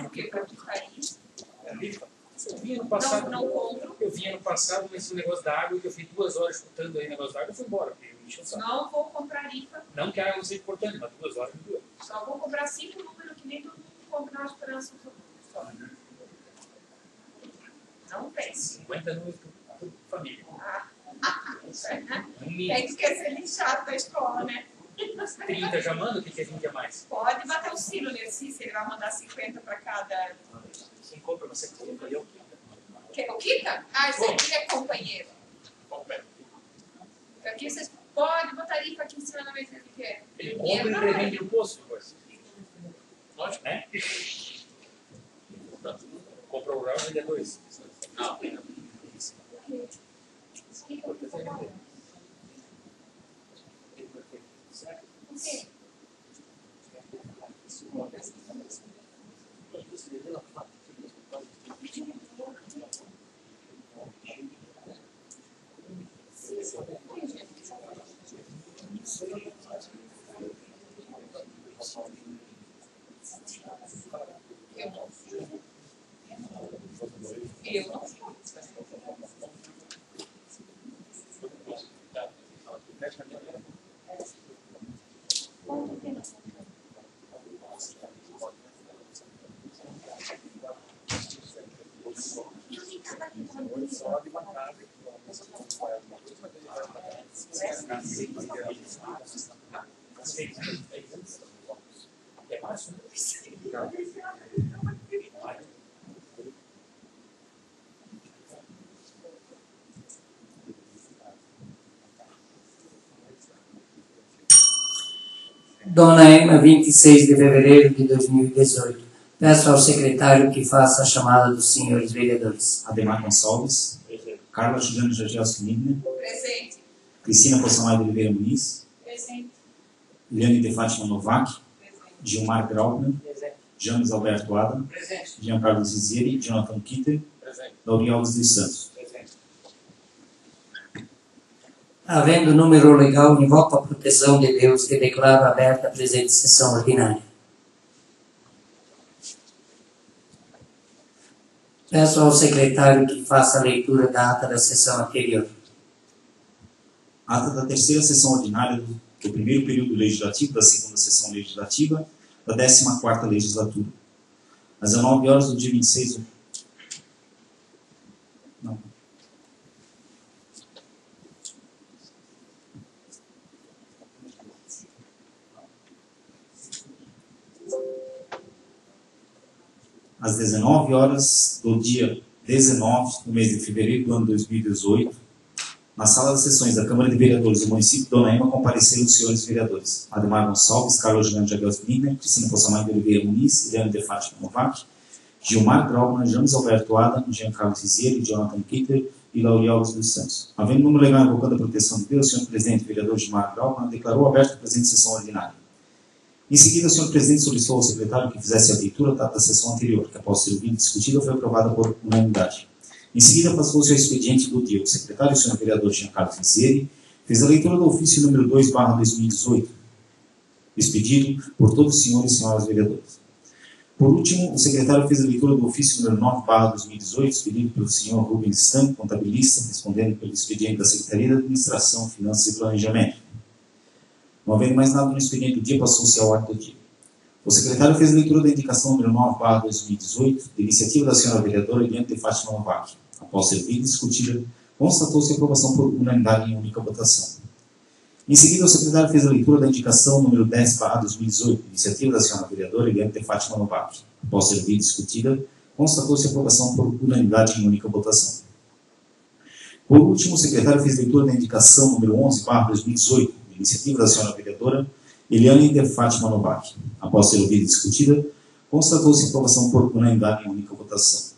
O que para tu cair? Eu vi ano passado. Não compro. Eu vi ano passado esse negócio da água, que eu fiquei 2 horas escutando aí o negócio da água e fui embora. Porque eu me enchi o saco. Não vou comprar rifa. Não que a água seja importante, mas 2 horas me doeu. Só vou comprar 5 números que nem todo mundo compra na esperança do só. Não pense. 50 números por família. Isso é, né? No mínimo. Tem que ser lixado da escola, né? 30 já manda, o que a gente quer mais? Pode bater o sino nesse, se ele vai mandar 50 para cada. Quem compra, você compra, eu O Kika? Ah, esse aqui é companheiro. Aqui vocês podem botar rifa aqui em cima da mesa que quer. Ele compra e revende no posto depois. Lógico, né? Compra o real e vende a 2. Não. Eu não. É fácil, né? Dona Emma, 26 de fevereiro de 2018. Peço ao secretário que faça a chamada dos senhores vereadores. Ademar Gonçalves, Carla Juliana Jagielski Nidner, Presente. Cristina Possamay de Oliveira Muniz, Presente. Eliane de Fátima Novak, Presente. Gilmar Graupner, James Alberto Adam, Presente. Giancarlo Zizieri, Jonathan Kitter, Presente. Lauri Alves dos Santos. Presente. Havendo número legal, invoco a proteção de Deus que declaro aberta a presente sessão ordinária. Peço ao secretário que faça a leitura da ata da sessão anterior. Ata da terceira sessão ordinária do primeiro período legislativo da segunda sessão legislativa da 14ª legislatura. Às 19 horas do dia 26... Não. Às 19 horas do dia 19 do mês de fevereiro do ano 2018, na sala das sessões da Câmara de Vereadores do município de Dona Emma compareceram os senhores vereadores Ademar Gonçalves, Carla Juliana Jagielski Nidner, Cristina Possamay de Oliveira Muniz, Eliane de Fátima Novak, Gilmar Graupner, James Alberto Adam, Giancarlo Zizieri, Jonathan Kitter e Lauri Alves dos Santos. Havendo número legal invocando a proteção de Deus, o senhor presidente vereador Gilmar Graupner declarou aberta a presente sessão ordinária. Em seguida, o senhor presidente solicitou ao secretário que fizesse a leitura da sessão anterior, que após ser ouvida e discutida foi aprovada por unanimidade. Em seguida, passou-se ao expediente do dia. O secretário, o senhor vereador Giancarlo Zizieri, fez a leitura do ofício número 2/2018, expedido por todos os senhores e senhoras vereadores. Por último, o secretário fez a leitura do ofício número 9/2018, expedido pelo senhor Rubens Stam, contabilista, respondendo pelo expediente da Secretaria de Administração, Finanças e Planejamento. Não havendo mais nada no expediente do dia, passou-se à ordem do dia. O secretário fez a leitura da indicação número 9/2018, de iniciativa da senhora vereadora Eliane de Fátima Novak. Após ser ouvida e discutida, constatou-se a aprovação por unanimidade em única votação. Em seguida, o secretário fez a leitura da indicação número 10/2018, de iniciativa da senhora vereadora Eliane de Fátima Novak. Após ser ouvida e discutida, constatou-se a aprovação por unanimidade em única votação. Por último, o secretário fez a leitura da indicação número 11/2018, de iniciativa da senhora vereadora Eliane de Fátima Novak. Após ser ouvida e discutida, constatou-se a aprovação por unanimidade em única votação.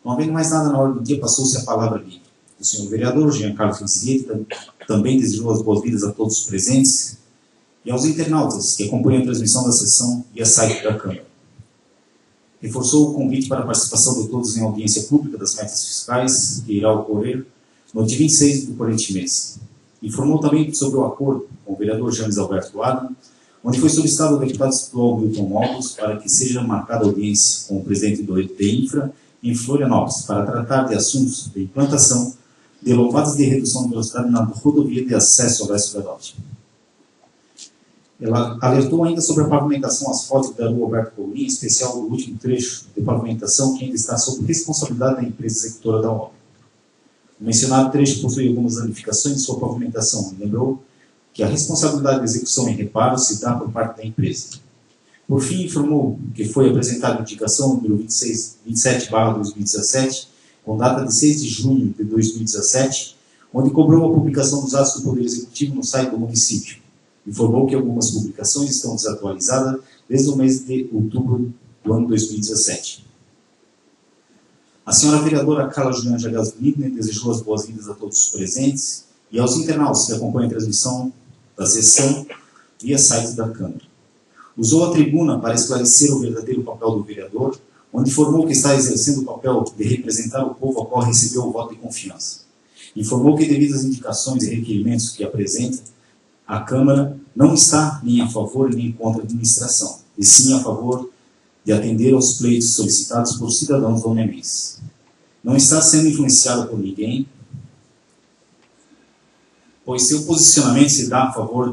Não havendo mais nada na ordem do dia, passou-se a palavra livre. O senhor vereador Giancarlo Zizieri também desejou as boas-vindas a todos os presentes e aos internautas que acompanham a transmissão da sessão via site da Câmara. Reforçou o convite para a participação de todos em audiência pública das metas fiscais que irá ocorrer no dia 26 do corrente mês. Informou também sobre o acordo com o vereador James Alberto Adam, onde foi solicitado ao deputado estadual Milton Maltos para que seja marcada audiência com o presidente do DEINFRA em Florianópolis para tratar de assuntos de implantação de lompadas de redução de velocidade na rodovia de acesso ao Oeste Velote. Ela alertou ainda sobre a pavimentação asfáltica da rua Alberto Courinho, em especial o último trecho de pavimentação que ainda está sob responsabilidade da empresa executora da obra. O mencionado trecho possui algumas ramificações de sua pavimentação e lembrou que a responsabilidade de execução e reparo se dá por parte da empresa. Por fim, informou que foi apresentada a indicação número 27/2017, com data de 6 de junho de 2017, onde cobrou a publicação dos atos do Poder Executivo no site do município. Informou que algumas publicações estão desatualizadas desde o mês de outubro do ano 2017. A senhora vereadora Carla Juliana Jagas Benigni desejou as boas-vindas a todos os presentes e aos internautas que acompanham a transmissão da sessão via site da Câmara. Usou a tribuna para esclarecer o verdadeiro papel do vereador, onde informou que está exercendo o papel de representar o povo ao qual recebeu o voto de confiança. Informou que, devido às indicações e requerimentos que apresenta, a Câmara não está nem a favor nem contra a administração, e sim a favor de atender aos pleitos solicitados por cidadãos donemenses. Não está sendo influenciado por ninguém, pois seu posicionamento se dá a favor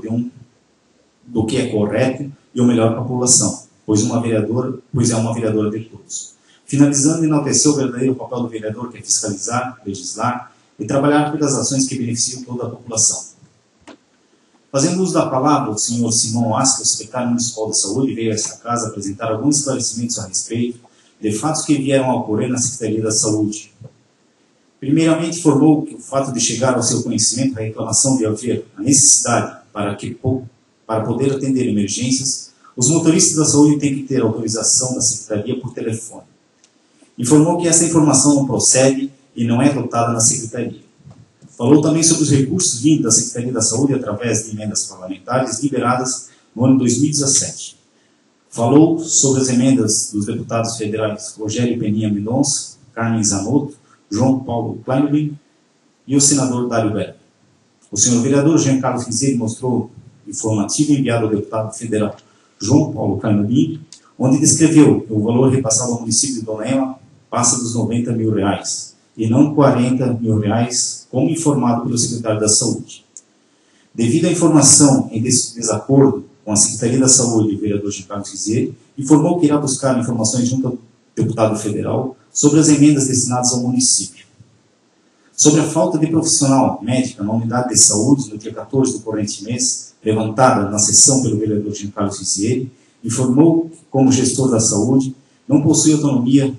do que é correto e o melhor para a população, pois é uma vereadora de todos. Finalizando, enalteceu o verdadeiro papel do vereador, que é fiscalizar, legislar e trabalhar pelas ações que beneficiam toda a população. Fazendo uso da palavra, o senhor Simão Asca, o secretário municipal da Saúde, veio a esta casa apresentar alguns esclarecimentos a respeito de fatos que vieram a ocorrer na Secretaria da Saúde. Primeiramente, informou que o fato de chegar ao seu conhecimento a reclamação de haver a necessidade para poder atender emergências, os motoristas da saúde têm que ter autorização da Secretaria por telefone. Informou que essa informação não procede e não é adotada na Secretaria. Falou também sobre os recursos vindos da Secretaria da Saúde através de emendas parlamentares liberadas no ano 2017. Falou sobre as emendas dos deputados federais Rogério Peninha Mendonça, Carmen Zanotto, João Paulo Kleinlin e o senador Dário Berger. O senhor vereador Jean Carlos Rizeli mostrou informativo enviado ao deputado federal João Paulo Kleinlin, onde descreveu que o valor repassado ao município de Dona Ema passa dos R$90 mil, e não R$40 mil, como informado pelo secretário da Saúde. Devido à informação em desacordo com a Secretaria da Saúde e o vereador Jean Carlos Rizeli, informou que irá buscar informações junto ao deputado federal sobre as emendas destinadas ao município. Sobre a falta de profissional médica na unidade de saúde no dia 14 do corrente mês, levantada na sessão pelo vereador Jean Carlos Rizeli, informou que, como gestor da saúde, não possui autonomia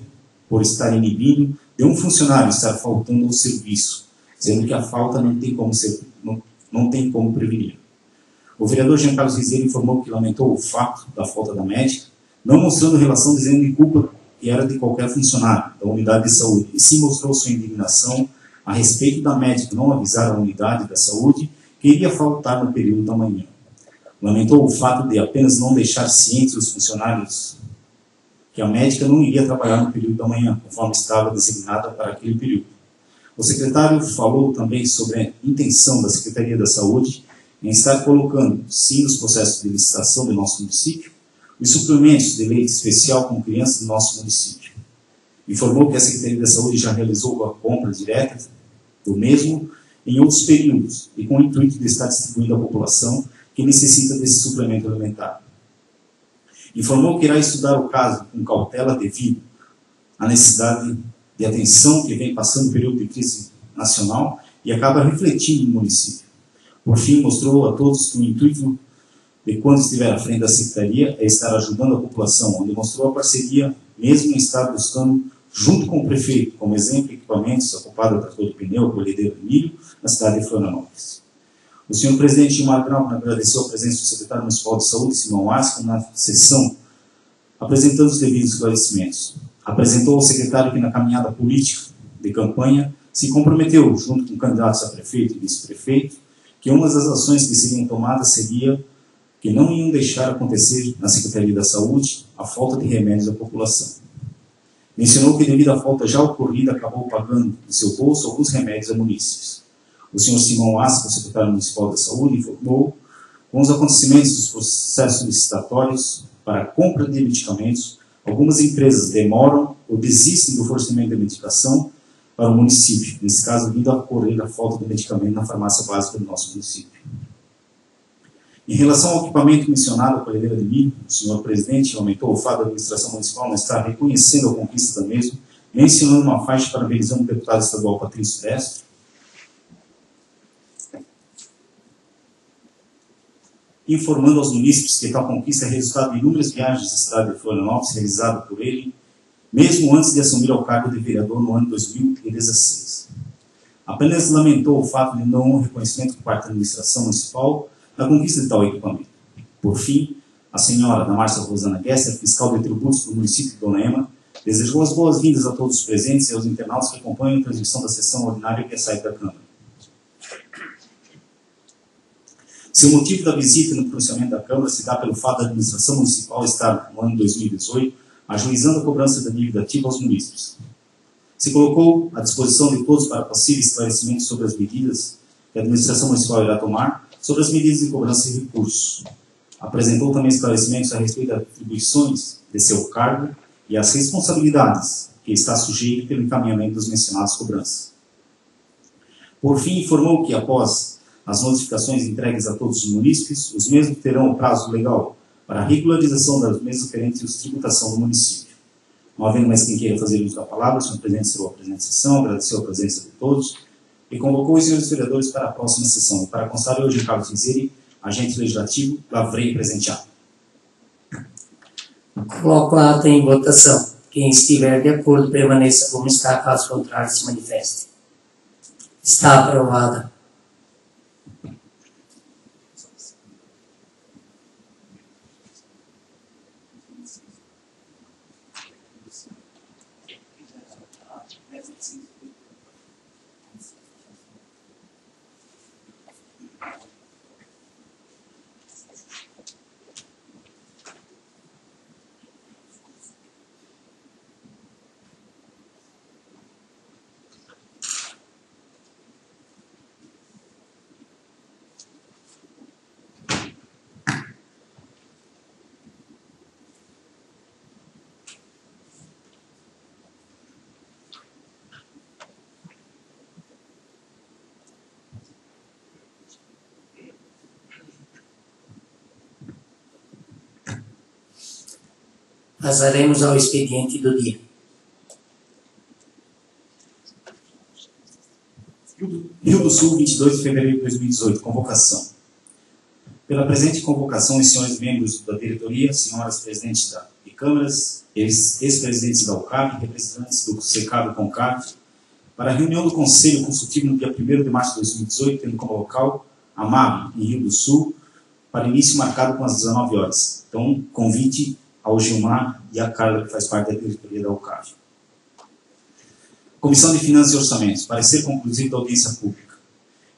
por estar inibindo de um funcionário estar faltando ao serviço, sendo que a falta não tem como prevenir. O vereador Jean Carlos Rizeli informou que lamentou o fato da falta da médica, não mostrando relação dizendo de culpa que era de qualquer funcionário da unidade de saúde, e sim mostrou sua indignação a respeito da médica não avisar a unidade da saúde que iria faltar no período da manhã. Lamentou o fato de apenas não deixar cientes os funcionários que a médica não iria trabalhar no período da manhã, conforme estava designada para aquele período. O secretário falou também sobre a intenção da Secretaria da Saúde em estar colocando, sim, nos processos de licitação do nosso município, os suplementos de leite especial com crianças do nosso município. Informou que a Secretaria da Saúde já realizou a compra direta do mesmo em outros períodos e com o intuito de estar distribuindo à população que necessita desse suplemento alimentar. Informou que irá estudar o caso com cautela devido à necessidade de atenção que vem passando o período de crise nacional e acaba refletindo no município. Por fim, mostrou a todos que o intuito de quando estiver à frente da Secretaria é estar ajudando a população, onde mostrou a parceria, mesmo em estar buscando, junto com o prefeito, como exemplo, equipamentos ocupados a trator de pneu, colhedeira de milho, na cidade de Florianópolis. O senhor presidente Gilmar Grau agradeceu a presença do secretário municipal de saúde, Simão Asca, na sessão, apresentando os devidos esclarecimentos. Apresentou ao secretário que na caminhada política de campanha se comprometeu, junto com candidatos a prefeito e vice-prefeito, que uma das ações que seriam tomadas seria que não iam deixar acontecer na Secretaria da Saúde a falta de remédios à população. Mencionou que, devido à falta já ocorrida, acabou pagando do seu bolso alguns remédios a munícipes. O senhor Simão Asca, o secretário municipal da Saúde, informou Com os acontecimentos dos processos licitatórios para a compra de medicamentos, algumas empresas demoram ou desistem do fornecimento da medicação para o município, nesse caso, vindo a ocorrer a falta de medicamento na farmácia básica do nosso município. Em relação ao equipamento mencionado, a colhedeira de milho, o senhor presidente aumentou o fato da administração municipal não estar reconhecendo a conquista da mesma, mencionando uma faixa parabenizando o deputado estadual Patrício Destro, informando aos munícipes que tal conquista é resultado de inúmeras viagens à cidade de Florianópolis realizadas por ele, mesmo antes de assumir ao cargo de vereador no ano 2016. Apenas lamentou o fato de não reconhecimento por parte da administração municipal da conquista de tal equipamento. Por fim, a senhora Ana Márcia Rosana Gessler, fiscal de tributos do município de Dona Ema, desejou as boas-vindas a todos os presentes e aos internautas que acompanham a transmissão da sessão ordinária que é site da Câmara. Seu motivo da visita no pronunciamento da Câmara se dá pelo fato da administração municipal estar, no ano 2018, ajuizando a cobrança da dívida ativa aos munícipes. Se colocou à disposição de todos para possível esclarecimento sobre as medidas que a administração municipal irá tomar sobre as medidas de cobrança de recursos. Apresentou também esclarecimentos a respeito das atribuições de seu cargo e as responsabilidades que está sujeito pelo encaminhamento das mencionadas cobranças. Por fim, informou que, após as notificações entregues a todos os munícipes, os mesmos terão o prazo legal para a regularização das mesmas referentes à tributação do município. Não havendo mais quem queira fazer uso da palavra, o senhor presidente encerrou a presente sessão, agradeceu a presença de todos e convocou os senhores vereadores para a próxima sessão. Para constar, hoje, Carlos Rizeri, agente legislativo, Lavreio presenteado. Coloco a ata em votação. Quem estiver de acordo, permaneça como está, caso contrário, se manifeste. Está aprovada. Passaremos ao expediente do dia. Rio do Sul, 22 de fevereiro de 2018. Convocação. Pela presente convocação, os senhores membros da diretoria, senhoras presidentes de câmaras, ex-presidentes da UCAB, representantes do SECAB e CONCAB, para a reunião do Conselho Consultivo no dia 1º de março de 2018, tendo como local a MAB, em Rio do Sul, para início marcado com as 19 horas. Então, convite ao Gilmar e à Carla, que faz parte da diretoria da UCAB. Comissão de Finanças e Orçamentos. Parecer conclusivo da audiência pública.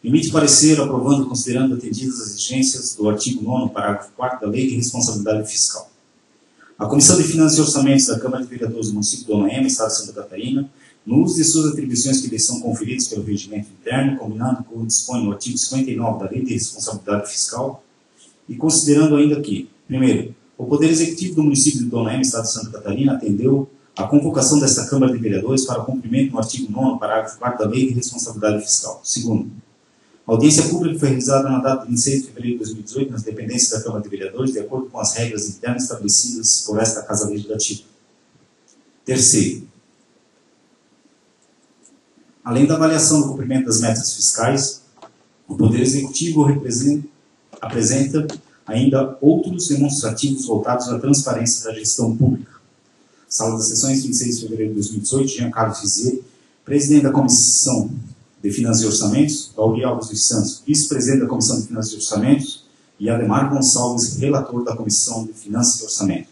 Emite parecer aprovando, considerando atendidas as exigências do artigo 9º, parágrafo 4º da Lei de Responsabilidade Fiscal. A Comissão de Finanças e Orçamentos da Câmara de Vereadores do município de Dona Ema, Estado de Santa Catarina, no uso de suas atribuições que lhes são conferidas pelo regimento interno, combinando com o que dispõe no artigo 59 da Lei de Responsabilidade Fiscal, e considerando ainda que, primeiro, o Poder Executivo do município de Dona Ema, Estado de Santa Catarina, atendeu a convocação desta Câmara de Vereadores para o cumprimento no artigo 9º, parágrafo 4º da Lei de Responsabilidade Fiscal. Segundo, a audiência pública foi realizada na data de 26 de fevereiro de 2018 nas dependências da Câmara de Vereadores, de acordo com as regras internas estabelecidas por esta Casa Legislativa. Terceiro, além da avaliação do cumprimento das metas fiscais, o Poder Executivo apresenta ainda outros demonstrativos voltados à transparência da gestão pública. Sala das Sessões, 26 de fevereiro de 2018, Jean Carlos Rizeri, presidente da Comissão de Finanças e Orçamentos, Gauri Alves dos Santos, vice-presidente da Comissão de Finanças e Orçamentos, e Ademar Gonçalves, relator da Comissão de Finanças e Orçamentos.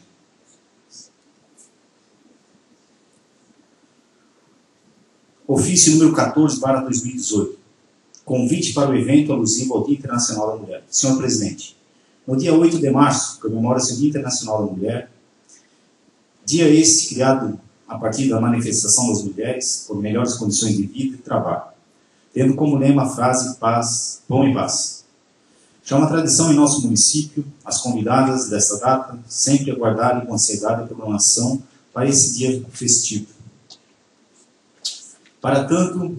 Ofício número 14/2018. Convite para o evento alusivo ao Dia Internacional da Mulher. Senhor Presidente, no dia 8 de março, comemora-se o Dia Internacional da Mulher, dia este criado a partir da manifestação das mulheres por melhores condições de vida e trabalho, tendo como lema a frase paz, pão e paz. Já é uma tradição em nosso município, as convidadas desta data sempre aguardarem com ansiedade a programação para esse dia festivo. Para tanto,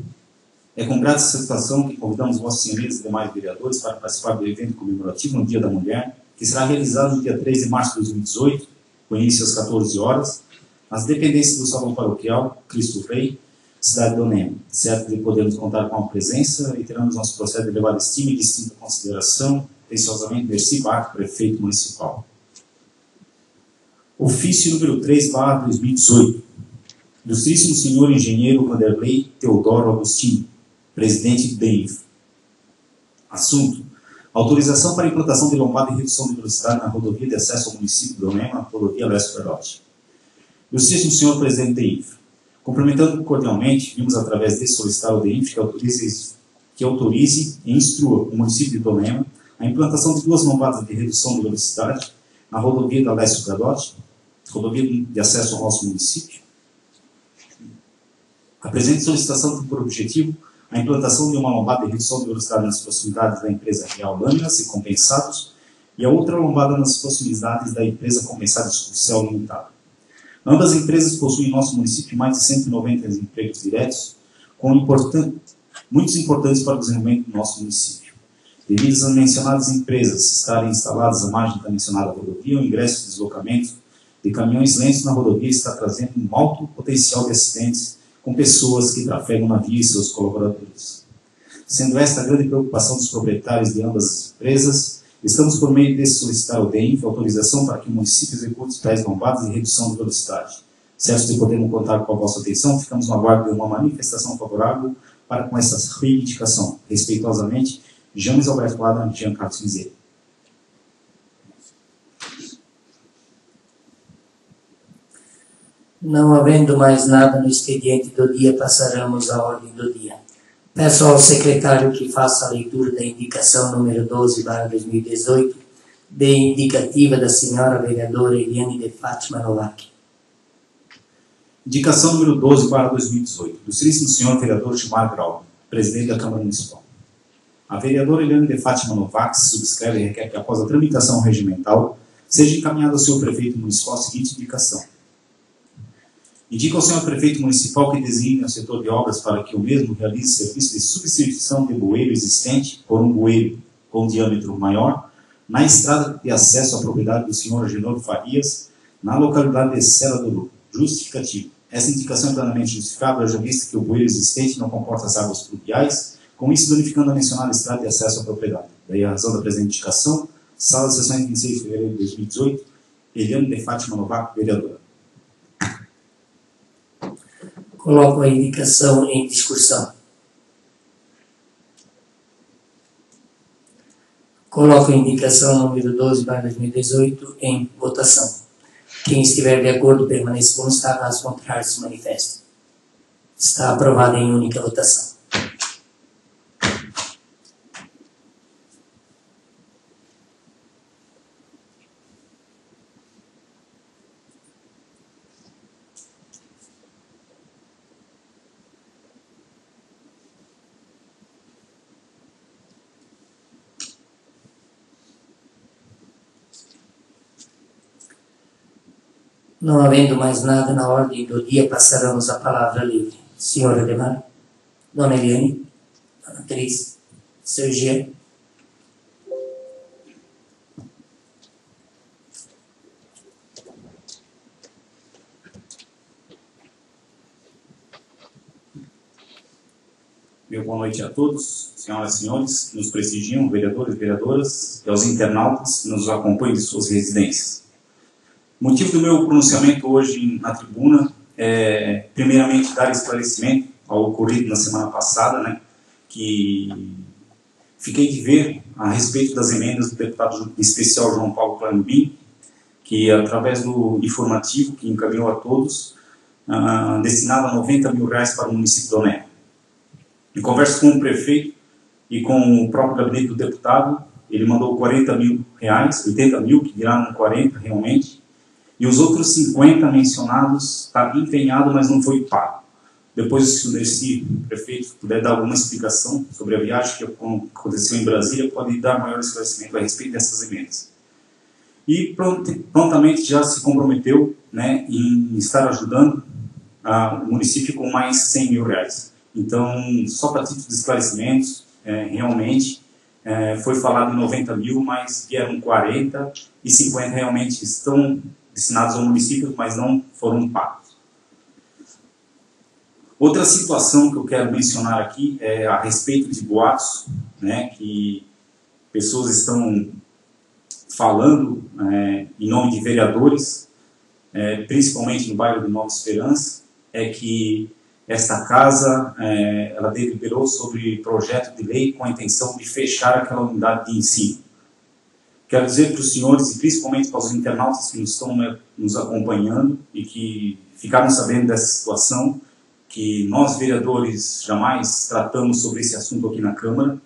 é com grata satisfação que convidamos vossas senhorias e demais vereadores para participar do evento comemorativo no Dia da Mulher, que será realizado no dia 3 de março de 2018, com início às 14 horas, nas dependências do Salão Paroquial Cristo Rei, cidade de Onema, certo de podermos contar com a presença e teremos nosso processo de elevada estima e distinta consideração, atenciosamente, Dercy Barco, prefeito municipal. Ofício número 3/2018. Ilustríssimo senhor engenheiro Vanderlei Teodoro Agostinho, presidente do DEINF. Assunto: autorização para implantação de lombada e redução de velocidade na rodovia de acesso ao município de Onema, rodovia Leste-Perote. Ilustríssimo senhor presidente do DEINF, cumprimentando cordialmente, vimos através desse solicitar ao DEINF que autorize e instrua o município de Onema a implantação de 2 lombadas de redução de velocidade na rodovia da Leste-Perote, rodovia de acesso ao nosso município. A presente solicitação tem por objetivo a implantação de uma lombada de redução de velocidade nas proximidades da empresa Real Lâminas e Compensados e a outra lombada nas proximidades da empresa Compensados Cell Limitada. Ambas empresas possuem em nosso município mais de 190 empregos diretos, muitos importantes para o desenvolvimento do nosso município. Devido às mencionadas empresas estarem instaladas à margem da mencionada rodovia, o ingresso e deslocamento de caminhões lentos na rodovia está trazendo um alto potencial de acidentes com pessoas que trafegam na via e seus colaboradores. Sendo esta a grande preocupação dos proprietários de ambas as empresas, estamos por meio desse solicitar ao DEINF autorização para que o município execute tais lombadas de redução de velocidade. Certo de podermos contar com a vossa atenção, ficamos no aguardo de uma manifestação favorável para com essa reivindicação. Respeitosamente, James Alberto Adam, Jean Carlos Miseiro. Não havendo mais nada no expediente do dia, passaremos à ordem do dia. Peço ao secretário que faça a leitura da indicação número 12/2018, de indicativa da senhora vereadora Eliane de Fátima Novak. Indicação número 12/2018, do Ilustríssimo senhor vereador Gilmar Grau, presidente da Câmara Municipal. A vereadora Eliane de Fátima Novak subscreve e requer que, após a tramitação regimental, seja encaminhada ao senhor prefeito municipal a seguinte indicação. Indica ao senhor prefeito municipal que designe o setor de obras para que o mesmo realize serviço de substituição de bueiro existente por um bueiro com diâmetro maior na estrada de acesso à propriedade do senhor Genor Farias, na localidade de Serra do Lu. Justificativo. Essa indicação é plenamente justificável, haja vista que o bueiro existente não comporta as águas pluviais, com isso danificando a mencionada estrada de acesso à propriedade. Daí a razão da presente indicação, sala de sessões 26 de fevereiro de 2018, Eliane de Fátima Novak, vereadora. Coloco a indicação em discussão. Coloco a indicação número 12/2018 em votação. Quem estiver de acordo, permaneça como está, caso contrário, se manifeste. Está aprovada em única votação. Não havendo mais nada na ordem do dia, passaremos a palavra livre. Senhora Ademar, Dona Eliane, Dona Cris, Seu Jean. Meu boa noite a todos, senhoras e senhores que nos prestigiam, vereadores e vereadoras, e aos internautas que nos acompanham de suas residências. O motivo do meu pronunciamento hoje na tribuna é, primeiramente, dar esclarecimento ao ocorrido na semana passada, que fiquei de ver a respeito das emendas do deputado especial João Paulo Clambim, que, através do informativo que encaminhou a todos, destinava R$90 mil para o município de Onema. Em conversa com o prefeito e com o próprio gabinete do deputado, ele mandou R$40 mil, 80 mil, que viraram 40 realmente, e os outros 50 mencionados está empenhado, mas não foi pago. O Depois, se o prefeito puder dar alguma explicação sobre a viagem que aconteceu em Brasília, pode dar maior esclarecimento a respeito dessas emendas. E prontamente já se comprometeu, né, em estar ajudando o município com mais 100 mil reais. Então, só para título de esclarecimentos, realmente foi falado em 90 mil, mas vieram 40 e 50 realmente estão destinados ao município, mas não foram pagos. Outra situação que eu quero mencionar aqui é a respeito de boatos, né, que pessoas estão falando em nome de vereadores, principalmente no bairro de Nova Esperança, é que esta casa ela deliberou sobre projeto de lei com a intenção de fechar aquela unidade de ensino. Quero dizer para os senhores, e principalmente para os internautas que estão nos acompanhando e que ficaram sabendo dessa situação, que nós, vereadores, jamais tratamos sobre esse assunto aqui na Câmara.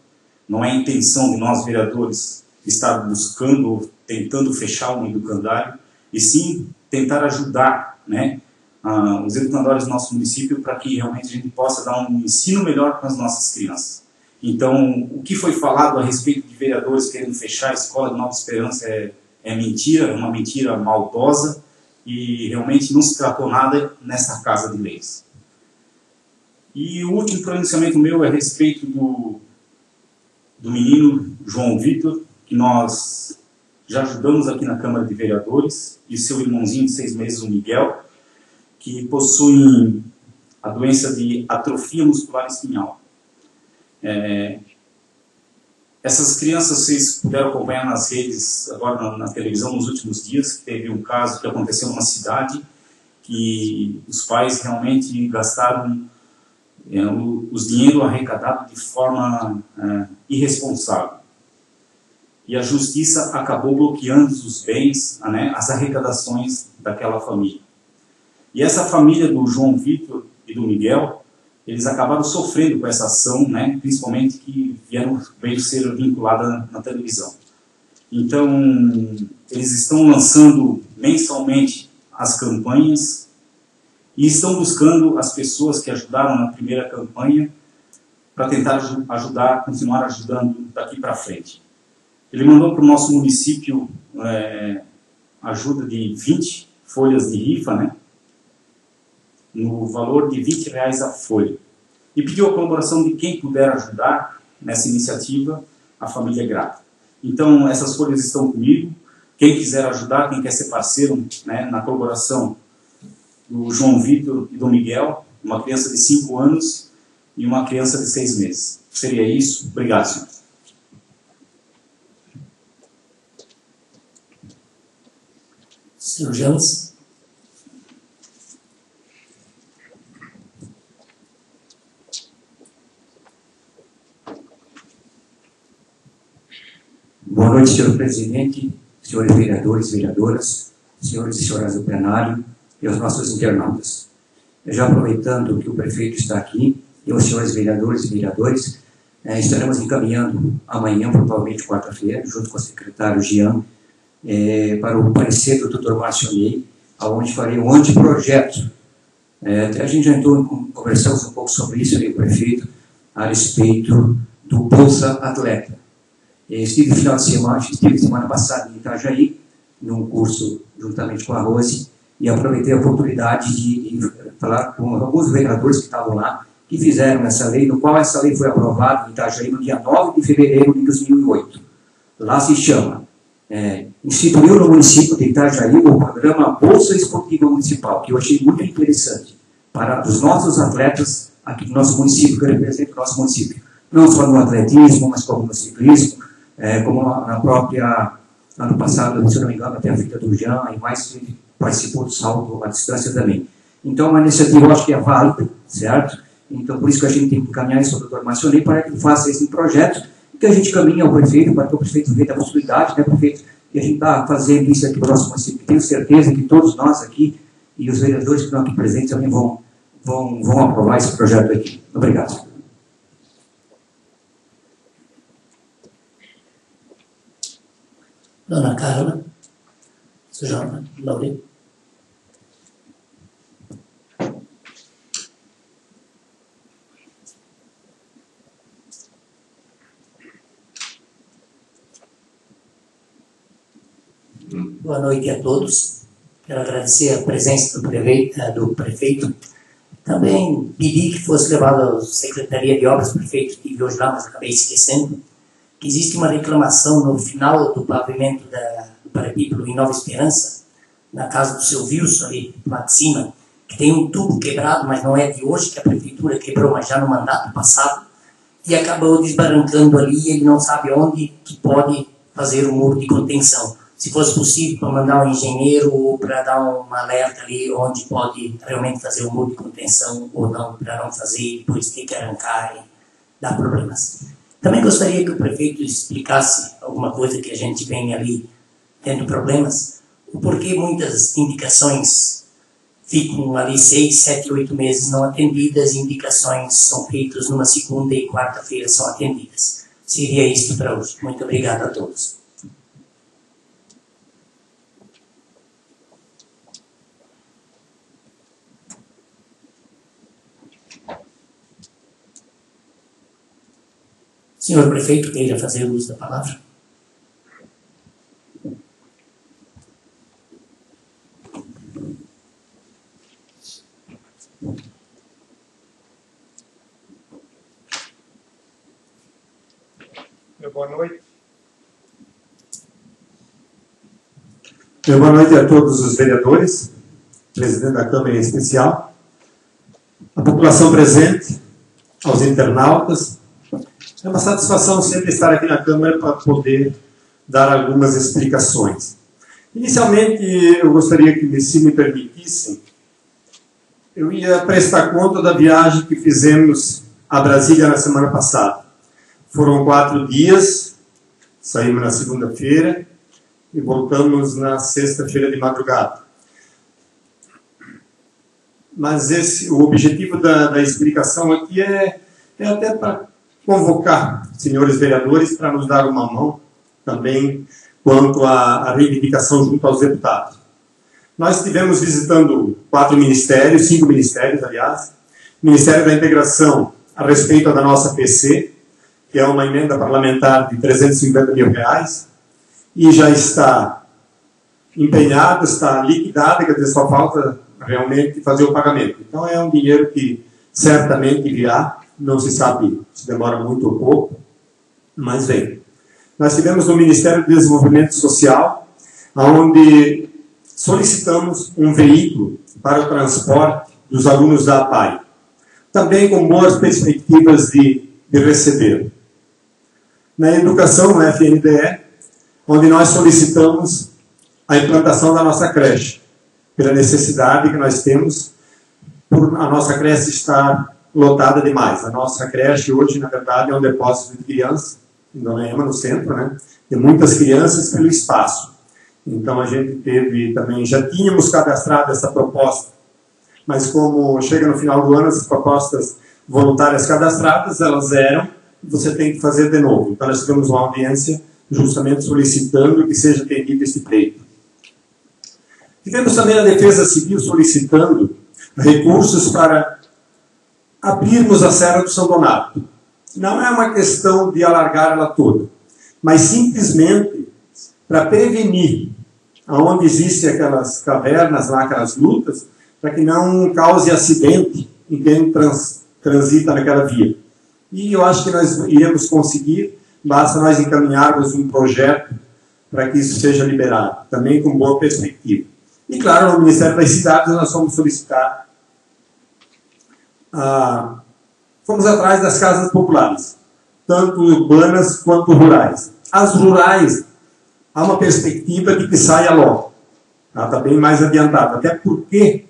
Não é a intenção de nós, vereadores, estar buscando ou tentando fechar um educandário, e sim tentar ajudar, né, os educandários do nosso município para que realmente a gente possa dar um ensino melhor para as nossas crianças. Então, o que foi falado a respeito de vereadores querendo fechar a escola de Nova Esperança é mentira, é uma mentira maldosa, e realmente não se tratou nada nessa Casa de Leis. E o último pronunciamento meu é a respeito do menino João Vitor, que nós já ajudamos aqui na Câmara de Vereadores, e seu irmãozinho de 6 meses, o Miguel, que possuem a doença de atrofia muscular espinhal. Essas crianças, vocês puderam acompanhar nas redes, agora na televisão, nos últimos dias, que teve um caso que aconteceu numa cidade, que os pais realmente gastaram os dinheiro arrecadado de forma irresponsável. E a justiça acabou bloqueando os bens, as arrecadações daquela família. E essa família do João Vitor e do Miguel, eles acabaram sofrendo com essa ação, principalmente que veio ser vinculada na televisão. Então, eles estão lançando mensalmente as campanhas e estão buscando as pessoas que ajudaram na primeira campanha para tentar ajudar, continuar ajudando daqui para frente. Ele mandou para o nosso município ajuda de 20 folhas de rifa, no valor de R$20 a folha. E pediu a colaboração de quem puder ajudar nessa iniciativa, a família é grata. Então, essas folhas estão comigo. Quem quiser ajudar, quem quer ser parceiro na colaboração do João Vitor e do Miguel, uma criança de 5 anos e uma criança de 6 meses. Seria isso. Obrigado, senhor. Senhor Jones. Boa noite, senhor presidente, senhores vereadores e vereadoras, senhores e senhoras do plenário e aos nossos internautas. Já aproveitando que o prefeito está aqui, e os senhores vereadores e vereadores, estaremos encaminhando amanhã, provavelmente quarta-feira, junto com o secretário Jean, para o parecer do Dr. Márcio Ney, onde farei um anteprojeto. A gente já conversamos um pouco sobre isso com o prefeito, a respeito do Bolsa Atleta. Estive semana passada em Itajaí, num curso juntamente com a Rose, e aproveitei a oportunidade de falar com alguns vereadores que estavam lá, que fizeram essa lei, no qual essa lei foi aprovada em Itajaí no dia 9 de fevereiro de 2008. Lá se chama, instituiu no município de Itajaí o programa Bolsa Esportiva Municipal, que eu achei muito interessante, para os nossos atletas aqui do nosso município, que representa o nosso município. Não só no atletismo, mas como no ciclismo, como na própria, ano passado, se não me engano, até a filha do Jean, e mais participou do salto à distância também. Então, uma iniciativa, eu acho que é válida, certo? Então, por isso que a gente tem que encaminhar isso ao doutor Márcio Ney para que ele faça esse projeto, e que a gente caminhe ao prefeito, para que o prefeito veja a possibilidade, prefeito, e a gente está fazendo isso aqui para o nosso município. Tenho certeza que todos nós aqui, e os vereadores que estão aqui presentes também vão aprovar esse projeto aqui. Obrigado. Dona Carla, senhora Laure. Boa noite a todos. Quero agradecer a presença do prefeito. Também pedi que fosse levado à Secretaria de Obras, prefeito, estive hoje lá, mas acabei esquecendo, que existe uma reclamação no final do pavimento do parapípedo em Nova Esperança, na casa do seu Wilson, ali lá de cima, que tem um tubo quebrado, mas não é de hoje, que a prefeitura quebrou, mas já no mandato passado, e acabou desbarrancando ali, e ele não sabe onde que pode fazer o muro de contenção. Se fosse possível, para mandar um engenheiro ou para dar um alerta ali onde pode realmente fazer o muro de contenção ou não, para não fazer e depois ter que arrancar e dar problemas. Também gostaria que o prefeito explicasse alguma coisa que a gente vem ali tendo problemas, o porquê muitas indicações ficam ali 6, 7, 8 meses não atendidas e indicações são feitas numa segunda e quarta-feira são atendidas. Seria isto para hoje. Muito obrigado a todos. Senhor prefeito, queira fazer uso da palavra? Boa noite. Boa noite a todos os vereadores, presidente da Câmara em especial, a população presente, aos internautas. É uma satisfação sempre estar aqui na Câmara para poder dar algumas explicações. Inicialmente, eu gostaria que, se me permitissem, eu ia prestar conta da viagem que fizemos a Brasília na semana passada. Foram 4 dias, saímos na segunda-feira e voltamos na sexta-feira de madrugada. Mas o objetivo da explicação aqui é até para convocar senhores vereadores para nos dar uma mão também quanto à reivindicação junto aos deputados. Nós estivemos visitando 5 ministérios, aliás. Ministério da Integração, a respeito da nossa PC, que é uma emenda parlamentar de R$350 mil, e já está empenhada, está liquidada, quer dizer, só falta realmente fazer o pagamento. Então é um dinheiro que certamente virá, não se sabe se demora muito ou pouco, mas vem. Nós tivemos no Ministério do Desenvolvimento Social, onde solicitamos um veículo para o transporte dos alunos da APAI, também com boas perspectivas de receber. Na educação, na FNDE, onde nós solicitamos a implantação da nossa creche, pela necessidade que nós temos, por a nossa creche estar lotada demais. A nossa creche hoje, na verdade, é um depósito de crianças, em Dona Ema, no centro, né? Tem muitas crianças pelo espaço. Então a gente teve também, já tínhamos cadastrado essa proposta, mas como chega no final do ano, as propostas voluntárias cadastradas, elas eram, você tem que fazer de novo. Então nós tivemos uma audiência justamente solicitando que seja atendido esse pleito. Tivemos também a Defesa Civil solicitando recursos para abrirmos a Serra do São Donato. Não é uma questão de alargar ela toda, mas simplesmente para prevenir aonde existem aquelas cavernas, lá, aquelas lutas, para que não cause acidente em quem transita naquela via. E eu acho que nós iremos conseguir, basta nós encaminharmos um projeto para que isso seja liberado, também com boa perspectiva. E claro, no Ministério das Cidades nós vamos solicitar fomos atrás das casas populares, tanto urbanas quanto rurais. As rurais, há uma perspectiva de que saia logo. Está bem mais adiantado. Até porque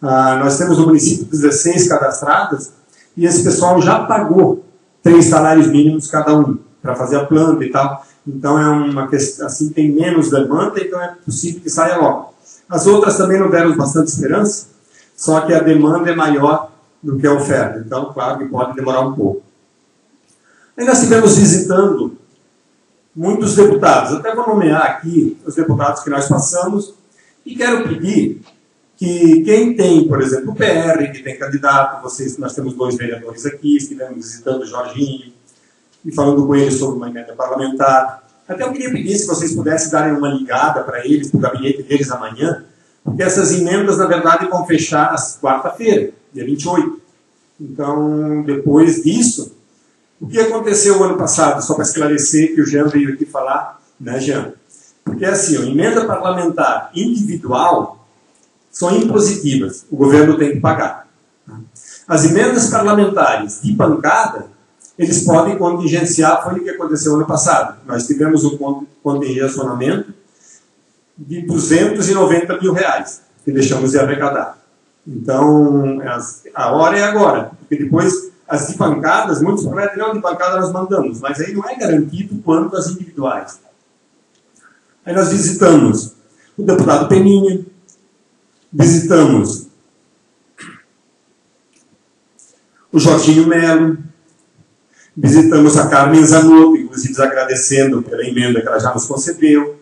nós temos no município 16 cadastradas e esse pessoal já pagou 3 salários mínimos cada um para fazer a planta e tal. Então é uma questão, assim, tem menos demanda, então é possível que saia logo. As outras também não deram bastante esperança, só que a demanda é maior do que a oferta. Então, claro que pode demorar um pouco. Aí nós estivemos visitando muitos deputados. Até vou nomear aqui os deputados que nós passamos e quero pedir que quem tem, por exemplo, o PR, que tem candidato, nós temos 2 vereadores aqui, estivemos visitando o Jorginho e falando com ele sobre uma emenda parlamentar, Até eu queria pedir se vocês pudessem darem uma ligada para eles, para o gabinete deles amanhã, porque essas emendas, na verdade, vão fechar quarta-feira, dia 28. Então, depois disso, o que aconteceu o ano passado, só para esclarecer que o Jean veio aqui falar, né, Jean? Porque assim, a emenda parlamentar individual são impositivas, o governo tem que pagar. As emendas parlamentares de bancada, eles podem contingenciar, foi o que aconteceu ano passado. Nós tivemos um contingenciamento de 290 mil reais, que deixamos de arrecadar. Então, a hora é agora, porque depois as de bancadas, muitos prometem, não, de bancada nós mandamos, mas aí não é garantido quanto as individuais. Aí nós visitamos o deputado Peninha, visitamos o Jorginho Melo, visitamos a Carmen Zanotto, inclusive agradecendo pela emenda que ela já nos concedeu,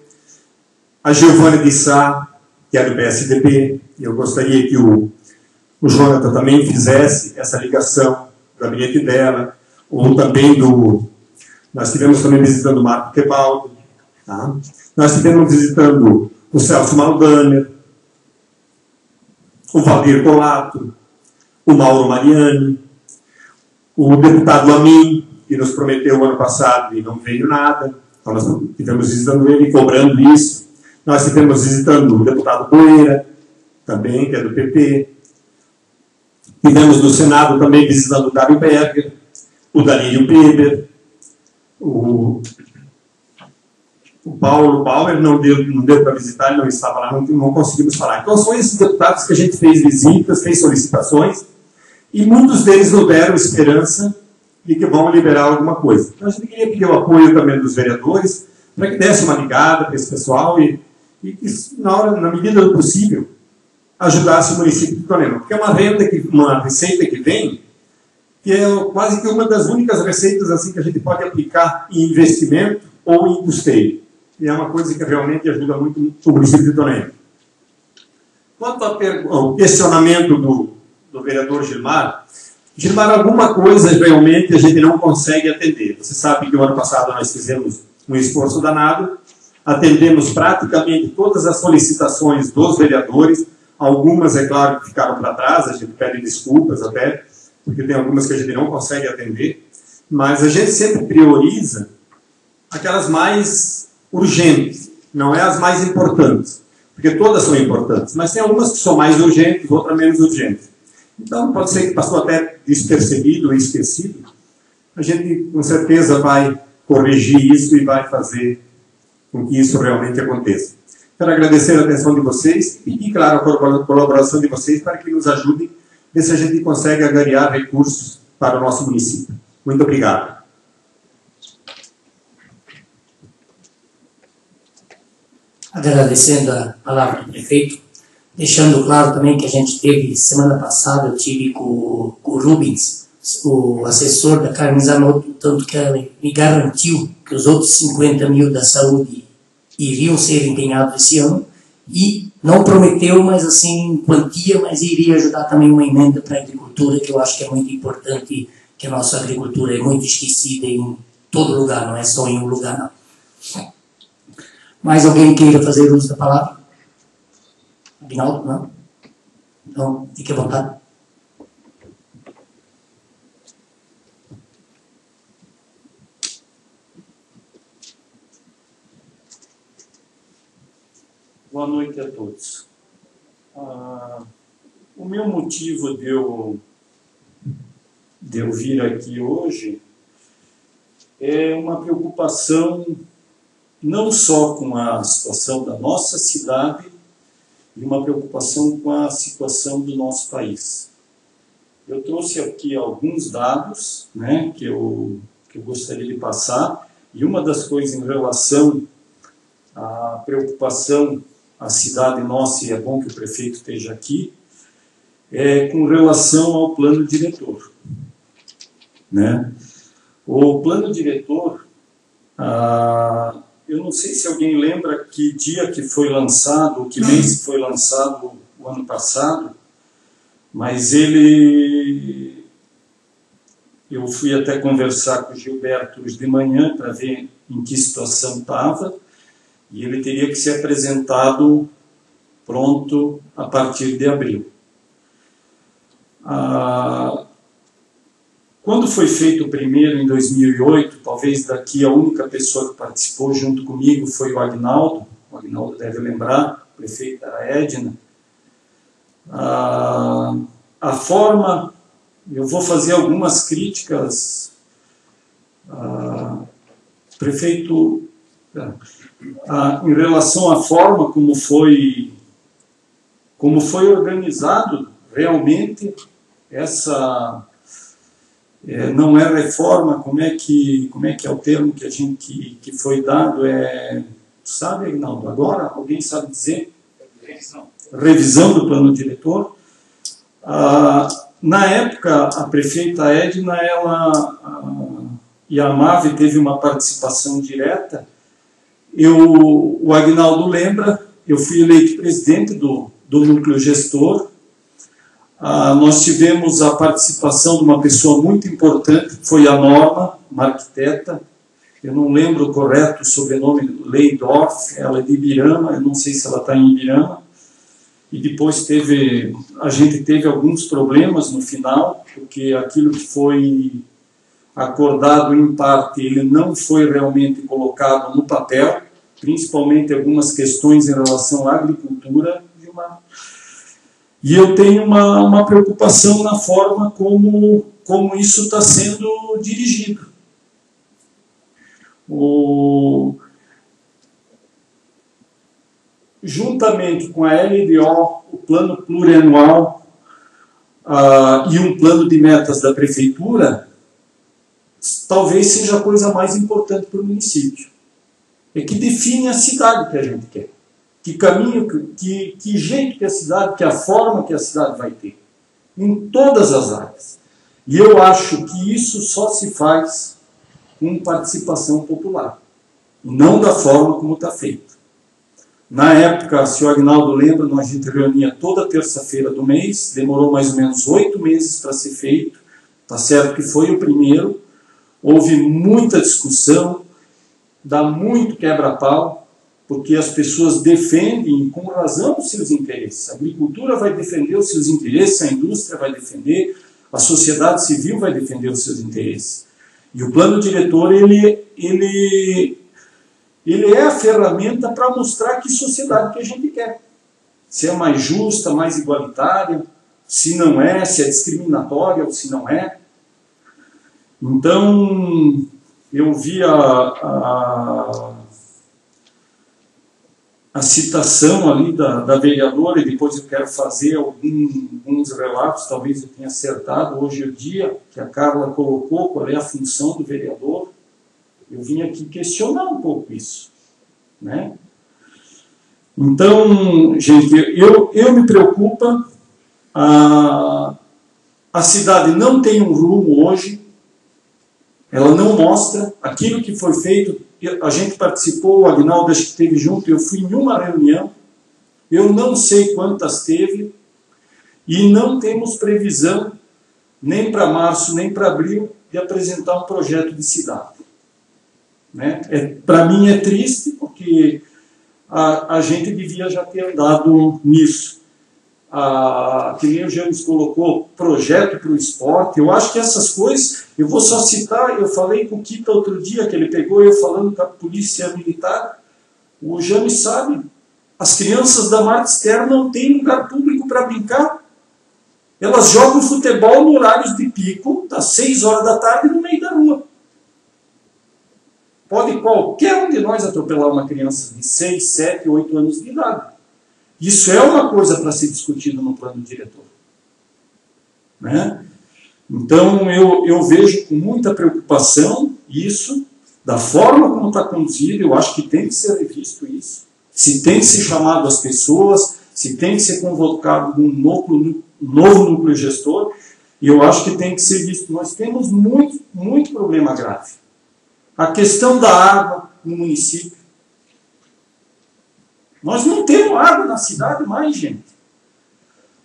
a Giovana de Sá, que é do PSDB, e eu gostaria que o Jonathan também fizesse essa ligação do gabinete dela, ou também nós estivemos também visitando o Marco Tebaldo, tá? Nós estivemos visitando o Celso Maldaner, o Valdir Colato, o Mauro Mariani, o deputado Amin, que nos prometeu o ano passado e não veio nada. Então nós estivemos visitando ele, cobrando isso. Nós estivemos visitando o deputado Poeira, também, que é do PP. Estivemos no Senado também visitando o Dário Berger, o Danílio Peber, o Paulo Bauer não deu para visitar, ele não estava lá, não conseguimos falar. Então são esses deputados que a gente fez visitas, fez solicitações, e muitos deles nos deram esperança de que vão liberar alguma coisa. Então a gente queria pedir o apoio também dos vereadores, para que desse uma ligada para esse pessoal e que, na medida do possível, ajudasse o município de Itonema. Porque é uma receita que vem, que é quase que uma das únicas receitas assim, que a gente pode aplicar em investimento ou em custeio. E é uma coisa que realmente ajuda muito o município de Itonema. Quanto ao questionamento do vereador Gilmar, alguma coisa realmente a gente não consegue atender. Você sabe que o ano passado nós fizemos um esforço danado, atendemos praticamente todas as solicitações dos vereadores, algumas, é claro, que ficaram para trás, a gente pede desculpas até, porque tem algumas que a gente não consegue atender, mas a gente sempre prioriza aquelas mais urgentes, não é as mais importantes, porque todas são importantes, mas tem algumas que são mais urgentes, outras menos urgentes. Então, pode ser que passou até despercebido ou esquecido. A gente, com certeza, vai corrigir isso e vai fazer com que isso realmente aconteça. Quero agradecer a atenção de vocês e pedir, claro, a colaboração de vocês para que nos ajudem, ver se a gente consegue angariar recursos para o nosso município. Muito obrigado. Agradecendo a palavra do prefeito, deixando claro também que a gente teve, semana passada, eu tive com o Rubens, o assessor da Carmen Zanotto, tanto que ela me garantiu que os outros 50 mil da saúde iriam ser empenhados esse ano, e não prometeu, mas assim, quantia, mas iria ajudar também uma emenda para a agricultura, que eu acho que é muito importante, que a nossa agricultura é muito esquecida em todo lugar, não é só em um lugar, não. Mais alguém queira fazer uso da palavra? Aguinaldo, não? Então, fique à vontade. Boa noite a todos. O meu motivo de eu vir aqui hoje é uma preocupação não só com a situação da nossa cidade, e uma preocupação com a situação do nosso país. Eu trouxe aqui alguns dados, né, que eu gostaria de passar, e uma das coisas em relação à preocupação à cidade nossa, e é bom que o prefeito esteja aqui, é com relação ao plano diretor. Né? O plano diretor, eu não sei se alguém lembra que dia que foi lançado, que mês foi lançado o ano passado, mas ele Eu fui até conversar com o Gilberto hoje de manhã para ver em que situação estava, e ele teria que ser apresentado pronto a partir de abril. Quando foi feito o primeiro, em 2008, talvez daqui a única pessoa que participou junto comigo foi o Agnaldo. O Agnaldo deve lembrar, o prefeito era a Edna. A forma, eu vou fazer algumas críticas, prefeito, em relação à forma como foi organizado realmente essa, não é reforma, como é que é o termo que foi dado, sabe, Agnaldo, agora alguém sabe dizer? Revisão do plano diretor. Na época, a prefeita Edna, e a MAVE teve uma participação direta. O Agnaldo lembra, eu fui eleito presidente do núcleo gestor. Nós tivemos a participação de uma pessoa muito importante, que foi a Norma, uma arquiteta. Eu não lembro o correto sobrenome, Leidorf, ela é de Ibirama, eu não sei se ela está em Ibirama. E depois a gente teve alguns problemas no final, porque aquilo que foi acordado em parte, ele não foi realmente colocado no papel, principalmente algumas questões em relação à agricultura. E eu tenho uma preocupação na forma como isso está sendo dirigido. Juntamente com a LDO, o plano plurianual e um plano de metas da prefeitura, talvez seja a coisa mais importante para o município. É que define a cidade que a gente quer. Que caminho, que jeito que a cidade, que a forma que a cidade vai ter. Em todas as áreas. E eu acho que isso só se faz com participação popular. Não da forma como está feito. Na época, se o Agnaldo lembra, a gente reunia toda terça-feira do mês, demorou mais ou menos 8 meses para ser feito, tá certo que foi o primeiro, houve muita discussão, dá muito quebra-pau, porque as pessoas defendem, com razão, os seus interesses. A agricultura vai defender os seus interesses, a indústria vai defender, a sociedade civil vai defender os seus interesses. E o plano diretor, ele é a ferramenta para mostrar que sociedade que a gente quer. Se é mais justa, mais igualitária, se não é, se é discriminatória ou se não é. Então, eu vi a citação ali da vereadora, e depois eu quero fazer alguns relatos, talvez eu tenha acertado. Hoje é o dia que a Carla colocou qual é a função do vereador. Eu vim aqui questionar um pouco isso, né? Então, gente, eu me preocupa, a cidade não tem um rumo hoje, ela não mostra aquilo que foi feito. A gente participou, o Agnaldo acho que esteve junto, eu fui em uma reunião, eu não sei quantas teve, e não temos previsão, nem para março, nem para abril, de apresentar um projeto de cidade. Né? Para mim é triste, porque a gente devia já ter andado nisso. Que nem o James colocou, projeto para o esporte. Eu acho que essas coisas, eu vou só citar, eu falei com o Kita outro dia, que ele pegou eu falando com a polícia militar. O James sabe, as crianças da Martister não têm lugar público para brincar. Elas jogam futebol no horários de pico, das 6 horas da tarde, no meio da rua. Pode qualquer um de nós atropelar uma criança de 6, 7, 8 anos de idade. Isso é uma coisa para ser discutido no plano diretor. Né? Então, eu vejo com muita preocupação isso, da forma como está conduzido. Eu acho que tem que ser revisto isso. Se tem que ser chamado as pessoas, se tem que ser convocado um novo núcleo gestor, e eu acho que tem que ser visto. Nós temos muito problema grave. A questão da água no município. Nós não temos água na cidade mais, gente.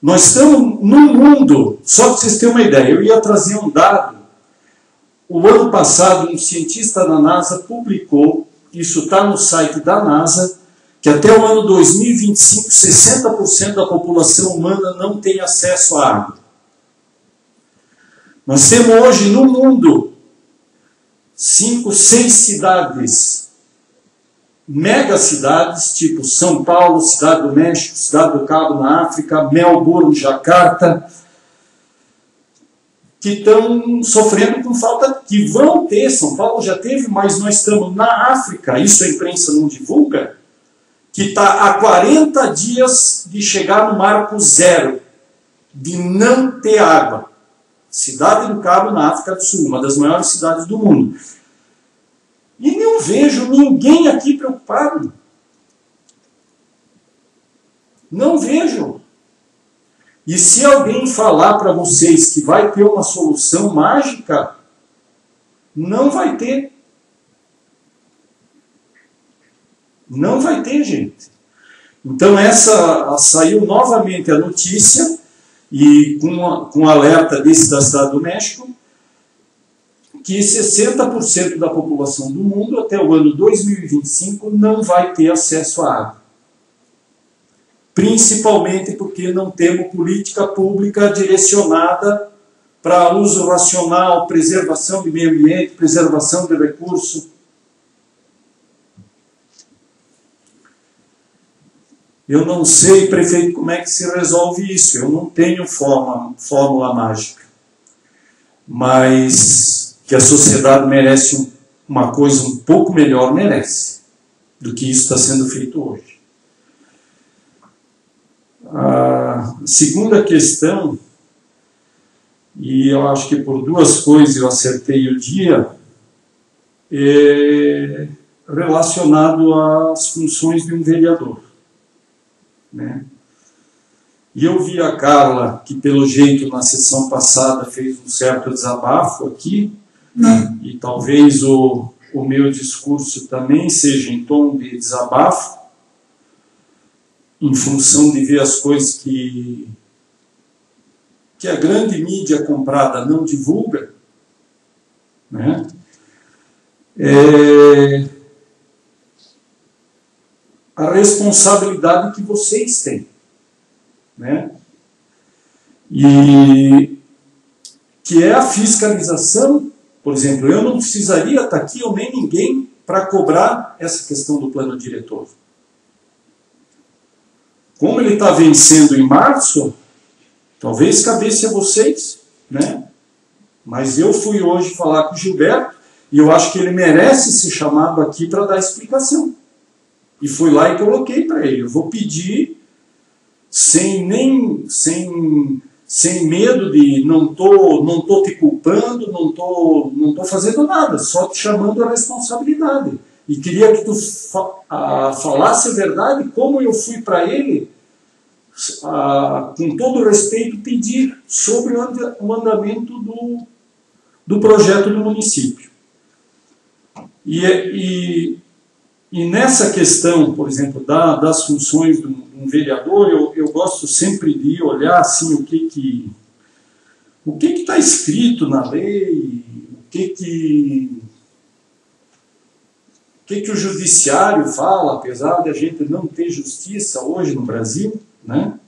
Nós estamos num mundo, só para vocês terem uma ideia, eu ia trazer um dado o ano passado, um cientista da NASA publicou, isso está no site da NASA, que até o ano 2025, 60% da população humana não tem acesso à água. Nós temos hoje no mundo 5, 6 cidades, megacidades, tipo São Paulo, Cidade do México, Cidade do Cabo na África, Melbourne, Jacarta, que estão sofrendo com falta, que vão ter, São Paulo já teve, mas nós estamos na África, isso a imprensa não divulga, que está há 40 dias de chegar no marco zero, de não ter água. Cidade do Cabo, na África do Sul, uma das maiores cidades do mundo. E não vejo ninguém aqui preocupado. Não vejo. E se alguém falar para vocês que vai ter uma solução mágica, não vai ter. Não vai ter, gente. Então saiu novamente a notícia, e com alerta desse da Cidade do México, que 60% da população do mundo, até o ano 2025, não vai ter acesso à água. Principalmente porque não temos política pública direcionada para uso racional, preservação do meio ambiente, preservação de recursos. Eu não sei, prefeito, como é que se resolve isso. Eu não tenho fórmula mágica. Mas que a sociedade merece uma coisa um pouco melhor, merece, do que isso está sendo feito hoje. A segunda questão, e eu acho que por duas coisas eu acertei o dia, é relacionado às funções de um vereador. Né? E eu vi a Carla, que pelo jeito na sessão passada fez um certo desabafo aqui, e talvez o meu discurso também seja em tom de desabafo, em função de ver as coisas que a grande mídia comprada não divulga, né? A responsabilidade que vocês têm, né? E que é a fiscalização. Por exemplo, eu não precisaria estar aqui, ou nem ninguém, para cobrar essa questão do plano diretor. Como ele está vencendo em março, talvez cabesse a vocês, né? Mas eu fui hoje falar com o Gilberto, e eu acho que ele merece ser chamado aqui para dar explicação. E fui lá e coloquei para ele. Eu vou pedir, sem medo de não tô te culpando, não tô fazendo nada, só te chamando a responsabilidade. E queria que tu falasse a verdade, como eu fui para ele, com todo respeito, pedir sobre o andamento do projeto do município. E nessa questão, por exemplo, das funções de um vereador, eu gosto sempre de olhar assim, o que está escrito na lei, o que o judiciário fala, apesar de a gente não ter justiça hoje no Brasil, né?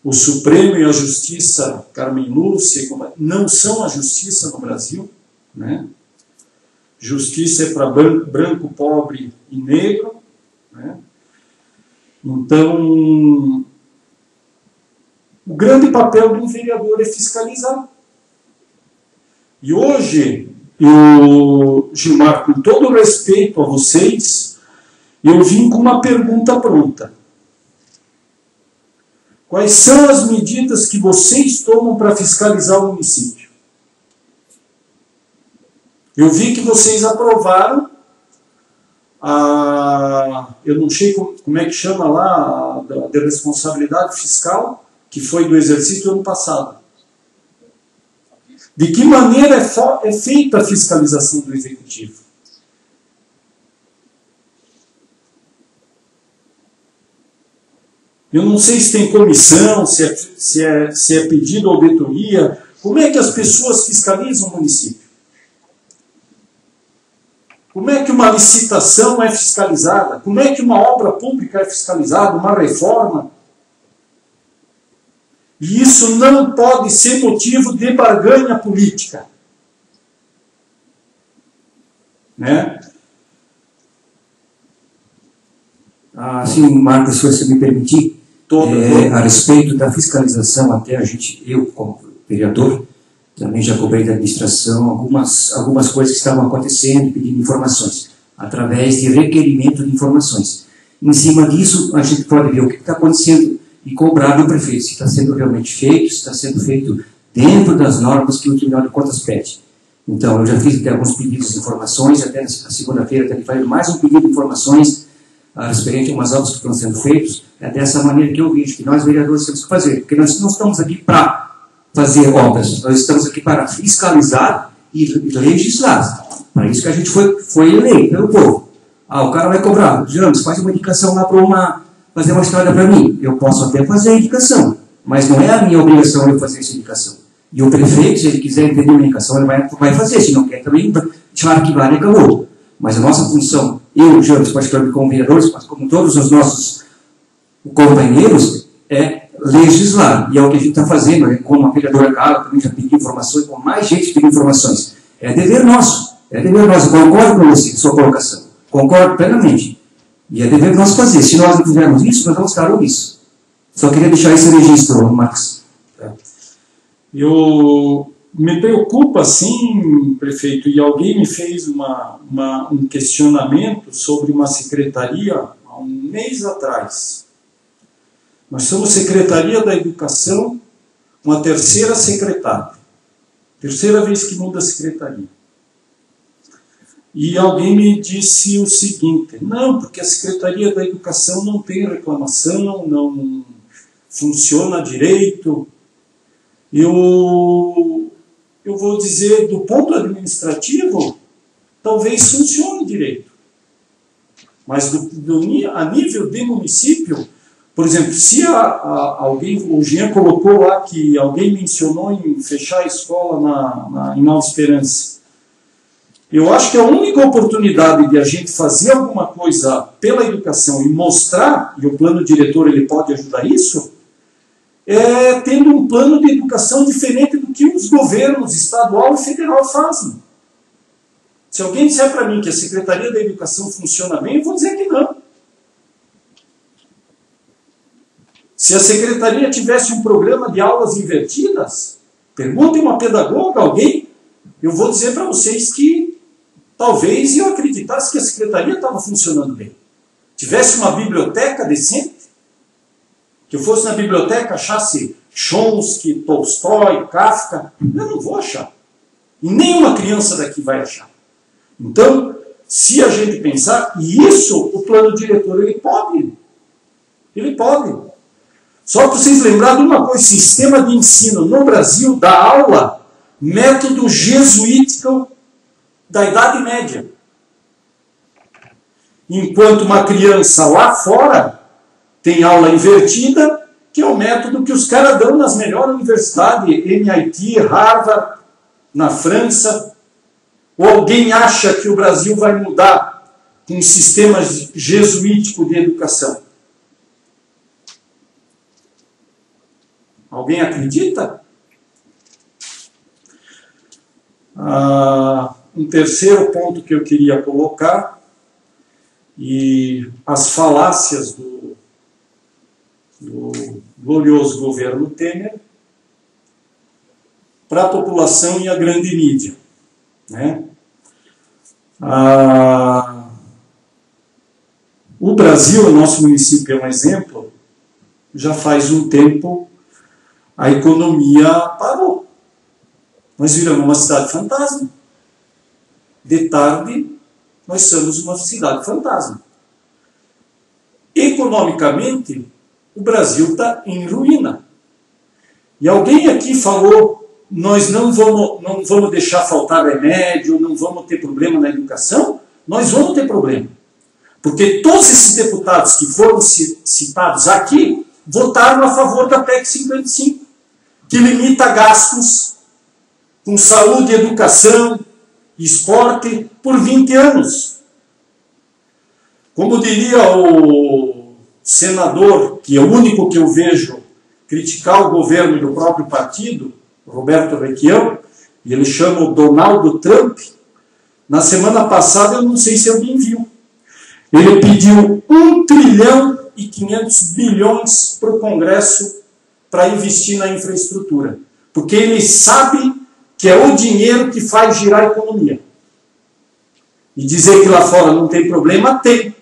O Supremo e a Justiça, Carmen Lúcia, não são a justiça no Brasil, né? Justiça é para branco, pobre e negro, né? Então, o grande papel de um vereador é fiscalizar. E hoje, Gilmar, com todo respeito a vocês, eu vim com uma pergunta pronta. Quais são as medidas que vocês tomam para fiscalizar o município? Eu vi que vocês aprovaram eu não sei como é que chama lá, da responsabilidade fiscal, que foi do exercício do ano passado. De que maneira é feita a fiscalização do Executivo? Eu não sei se tem comissão, se é pedido auditoria, Como é que as pessoas fiscalizam o município? Como é que uma licitação é fiscalizada? Como é que uma obra pública é fiscalizada? Uma reforma? E isso não pode ser motivo de barganha política. Né? Sim, Marcos, se você me permitir, a respeito da fiscalização, até eu como vereador, também já cobrei da administração algumas coisas que estavam acontecendo, pedindo informações, através de requerimento de informações. Em cima disso, a gente pode ver o que está acontecendo e cobrar do prefeito, se está sendo realmente feito, se está sendo feito dentro das normas que o Tribunal de Contas pede. Então, eu já fiz até alguns pedidos de informações, até na segunda-feira até faz mais um pedido de informações a respeito de umas obras que estão sendo feitas. É dessa maneira que eu vejo que nós, vereadores, temos que fazer, porque nós não estamos aqui para fazer obras, nós estamos aqui para fiscalizar e legislar. Para isso que a gente foi eleito pelo povo. O cara vai cobrar, James, faz uma indicação lá para fazer uma estrada para mim. Eu posso até fazer a indicação, mas não é a minha obrigação eu fazer essa indicação. E o prefeito, se ele quiser entender uma indicação, ele vai fazer. Se não quer também, tchau, que vale, acabou. Mas a nossa função, eu, James, particularmente como vereadores, mas como todos os nossos companheiros, é legislar. E é o que a gente está fazendo, como a vereadora Carla também já pediu informações, com mais gente pedindo informações. É dever nosso. É dever nosso. Eu concordo com você, sua colocação. Concordo plenamente. E é dever nosso fazer. Se nós não fizermos isso, nós vamos ficar omissos. Só queria deixar esse registro, Marcos. Me preocupa, sim, prefeito, e alguém me fez um questionamento sobre uma secretaria há um mês atrás. Nós somos Secretaria da Educação, uma terceira secretária. Terceira vez que muda a secretaria. E alguém me disse o seguinte, não, porque a Secretaria da Educação não tem reclamação, não funciona direito. Eu vou dizer, do ponto administrativo, talvez funcione direito. Mas a nível de município, por exemplo, se alguém, o Jean colocou lá que alguém mencionou em fechar a escola em Nova Esperança. Eu acho que a única oportunidade de a gente fazer alguma coisa pela educação e mostrar, e o plano diretor ele pode ajudar isso, é tendo um plano de educação diferente do que os governos estadual e federal fazem. Se alguém disser para mim que a Secretaria da Educação funciona bem, eu vou dizer que não. Se a Secretaria tivesse um programa de aulas invertidas, perguntem uma pedagoga, alguém, eu vou dizer para vocês que talvez eu acreditasse que a Secretaria estava funcionando bem. Tivesse uma biblioteca decente, que eu fosse na biblioteca, achasse Chomsky, Tolstói, Kafka, eu não vou achar. E nenhuma criança daqui vai achar. Então, se a gente pensar, e isso o plano diretor ele pode. Ele pode. Só para vocês lembrarem de uma coisa, sistema de ensino no Brasil dá aula, método jesuítico da Idade Média. Enquanto uma criança lá fora tem aula invertida, que é o método que os caras dão nas melhores universidades, MIT, Harvard, na França. Ou alguém acha que o Brasil vai mudar com um sistema jesuítico de educação? Alguém acredita? Um terceiro ponto que eu queria colocar, e as falácias do glorioso governo Temer para a população e a grande mídia. Né? O Brasil, o nosso município é um exemplo, já faz um tempo a economia parou. Nós viramos uma cidade fantasma. De tarde, nós somos uma cidade fantasma. Economicamente, o Brasil está em ruína. E alguém aqui falou, nós não vamos deixar faltar remédio, não vamos ter problema na educação. Nós vamos ter problema. Porque todos esses deputados que foram citados aqui votaram a favor da PEC 55, que limita gastos com saúde, educação, esporte, por 20 anos. Como diria o senador, que é o único que eu vejo criticar o governo do próprio partido, Roberto Requião, e ele chama o Donald Trump, na semana passada, eu não sei se alguém viu, ele pediu 1 trilhão e 500 bilhões para o Congresso para investir na infraestrutura. Porque ele sabe que é o dinheiro que faz girar a economia. E dizer que lá fora não tem problema, tem.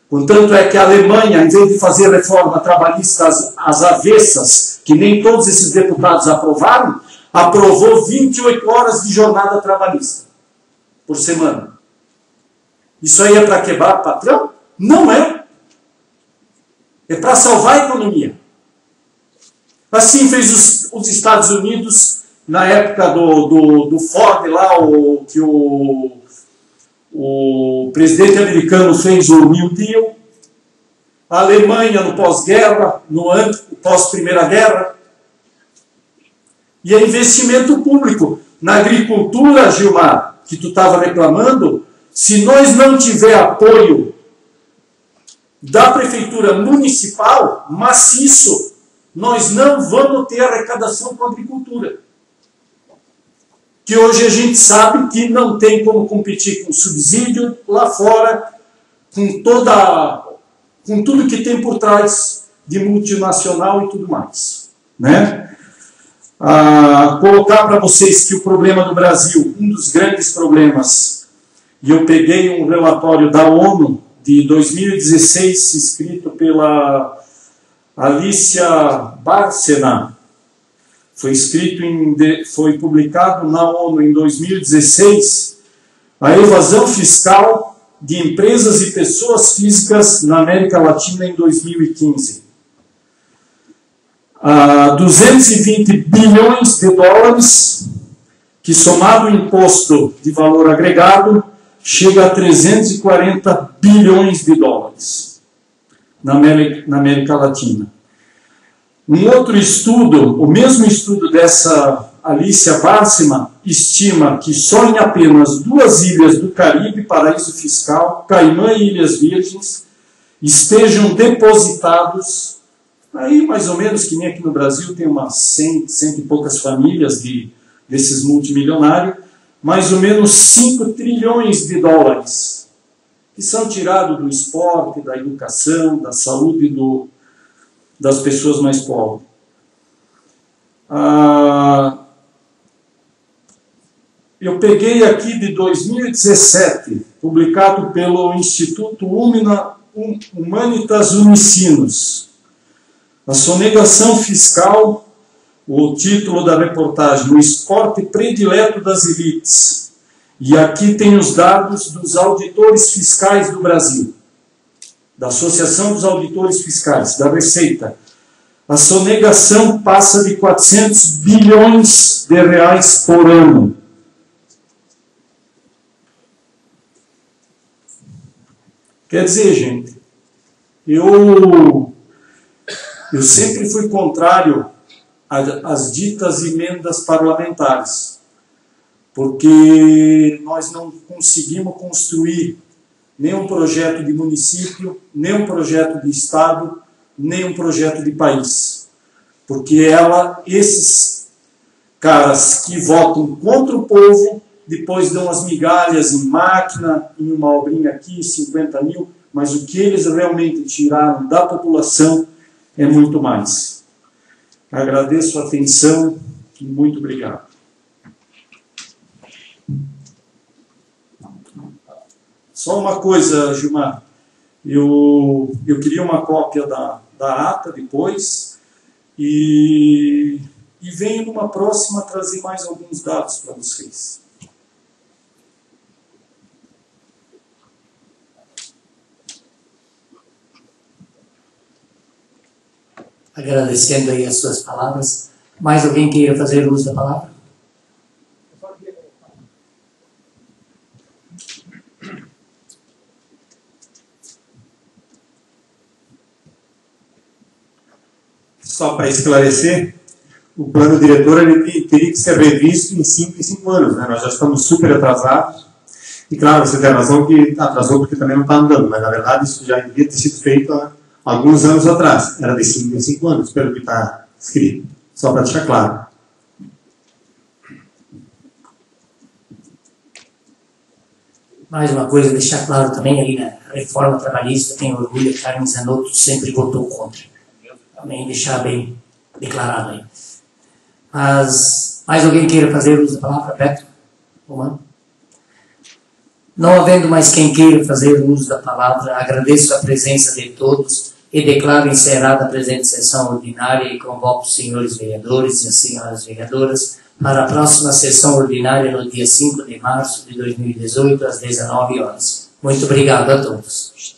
Contanto é que a Alemanha, em vez de fazer reforma trabalhista às avessas, que nem todos esses deputados aprovaram, aprovou 28 horas de jornada trabalhista por semana. Isso aí é para quebrar o patrão? Não é. É para salvar a economia. Assim fez os Estados Unidos na época do Ford, lá, que o presidente americano fez o New Deal. A Alemanha no pós-guerra, no pós-Primeira Guerra. E é investimento público. Na agricultura, Gilmar, que tu estava reclamando, se nós não tiver apoio da prefeitura municipal, maciço, nós não vamos ter arrecadação com a agricultura. Que hoje a gente sabe que não tem como competir com subsídio lá fora, com tudo que tem por trás de multinacional e tudo mais. Né? Colocar para vocês que o problema do Brasil, um dos grandes problemas, e eu peguei um relatório da ONU de 2016, escrito pela Alicia Bárcena, foi publicado na ONU em 2016, a evasão fiscal de empresas e pessoas físicas na América Latina em 2015. 220 bilhões de dólares, que somado o imposto de valor agregado, chega a 340 bilhões de dólares na América Latina. Um outro estudo, o mesmo estudo dessa Alicia Bárcena, estima que só em apenas 2 ilhas do Caribe, paraíso fiscal, Caimã e Ilhas Virgens, estejam depositados, aí mais ou menos que nem aqui no Brasil, tem umas 100 e poucas famílias desses multimilionários, mais ou menos 5 trilhões de dólares, que são tirados do esporte, da educação, da saúde das pessoas mais pobres. Eu peguei aqui de 2017, publicado pelo Instituto Humanitas Unicinos, a sonegação fiscal, o título da reportagem, o esporte predileto das elites. E aqui tem os dados dos auditores fiscais do Brasil, da Associação dos Auditores Fiscais, da Receita. A sonegação passa de 400 bilhões de reais por ano. Quer dizer, gente, eu sempre fui contrário às ditas emendas parlamentares, porque nós não conseguimos construir nenhum projeto de município, nenhum projeto de estado, nenhum projeto de país. Porque esses caras que votam contra o povo, depois dão as migalhas em máquina, em uma obrinha aqui, 50 mil, mas o que eles realmente tiraram da população é muito mais. Agradeço a atenção e muito obrigado. Só uma coisa, Gilmar, eu queria uma cópia da ata depois e venho numa próxima trazer mais alguns dados para vocês. Agradecendo aí as suas palavras. Mais alguém queira fazer uso da palavra? Só para esclarecer, o plano diretor ele teria que ser revisto em 5 anos, né? Nós já estamos super atrasados. E claro, você tem razão que atrasou porque também não está andando, mas na verdade isso já devia ter sido feito há alguns anos atrás. Era de 5 em 5 anos, pelo que está escrito. Só para deixar claro. Mais uma coisa, deixar claro também ali na reforma trabalhista, tenho orgulho que Carmen Zanotto sempre votou contra. Também deixar bem declarado aí. Mas mais alguém queira fazer uso da palavra, Beto? Romano? Não havendo mais quem queira fazer uso da palavra, agradeço a presença de todos e declaro encerrada a presente sessão ordinária e convoco os senhores vereadores e as senhoras vereadoras para a próxima sessão ordinária no dia 5 de março de 2018, às 19 horas. Muito obrigado a todos.